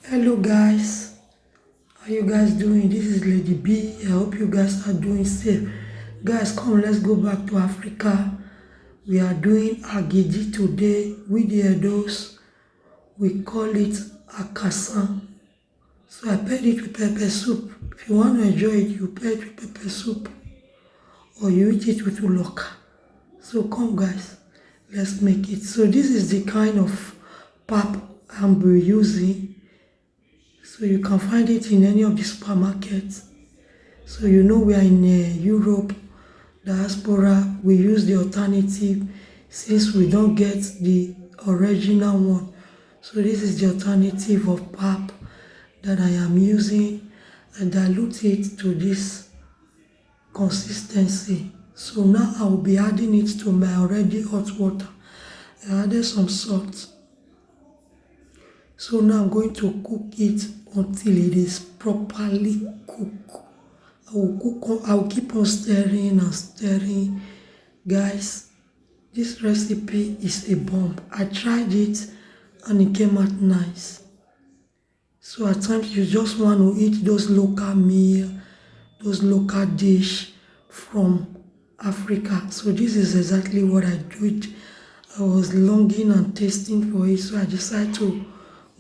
Hello guys, how you guys doing? This is Lady B. I hope you guys are doing safe. Guys, come, let's go back to Africa. We are doing agidi today with the Edos. We call it Akasa. So I paired it with pepper soup. If you want to enjoy it, you pair it with pepper soup or you eat it with uloka. So come guys, let's make it. So this is the kind of pap I'm using. So you can find it in any of the supermarkets. So you know we are in Europe, diaspora. We use the alternative since we don't get the original one. So this is the alternative of pap that I am using. I dilute it to this consistency. So now I will be adding it to my already hot water. I added some salt. So now I'm going to cook it until it is properly cooked. I will keep on stirring and stirring. Guys, this recipe is a bomb. I tried it and it came out nice. So at times you just want to eat those local meal, those local dish from Africa. So this is exactly what I did. I was longing and tasting for it, so I decided to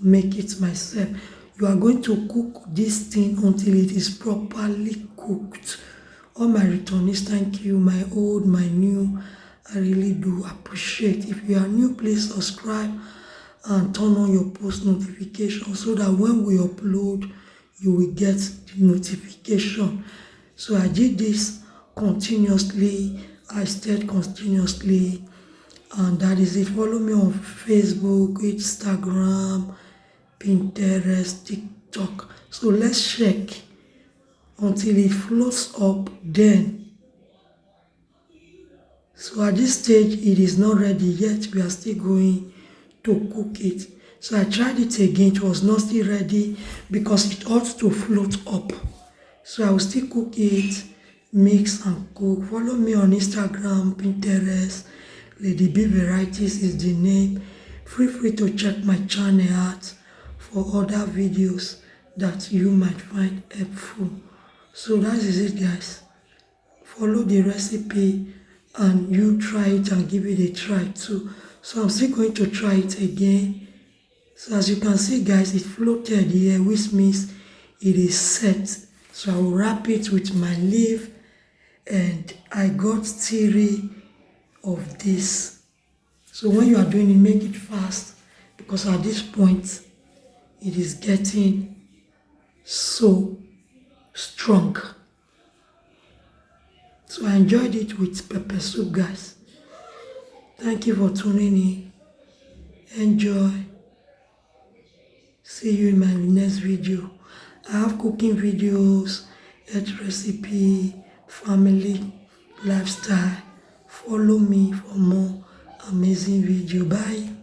make it myself. You are going to cook this thing until it is properly cooked. All my returnees, thank you, my old, my new. I really do appreciate. If you are new, please subscribe and turn on your post notification so that when we upload, you will get the notification. So I did this continuously. I stirred continuously, and that is it. Follow me on Facebook, Instagram, Pinterest, TikTok. So let's check until it floats up. Then, so at this stage it is not ready yet. We are still going to cook it. So I tried it again. It was not still ready because it ought to float up. So I will still cook it, mix and cook. Follow me on Instagram, Pinterest. Lady B Varieties is the name. Feel free to check my channel out for other videos that you might find helpful. So that is it guys. Follow the recipe and you try it and give it a try too. So I'm still going to try it again. So as you can see guys, it floated here, which means it is set. So I will wrap it with my leaf, and I got 3 of this. So when you are doing it, make it fast because at this point it is getting so strong. So I enjoyed it with pepper soup guys. Thank you for tuning in. Enjoy. See you in my next video. I have cooking videos, health recipe, family, lifestyle. Follow me for more amazing video. Bye.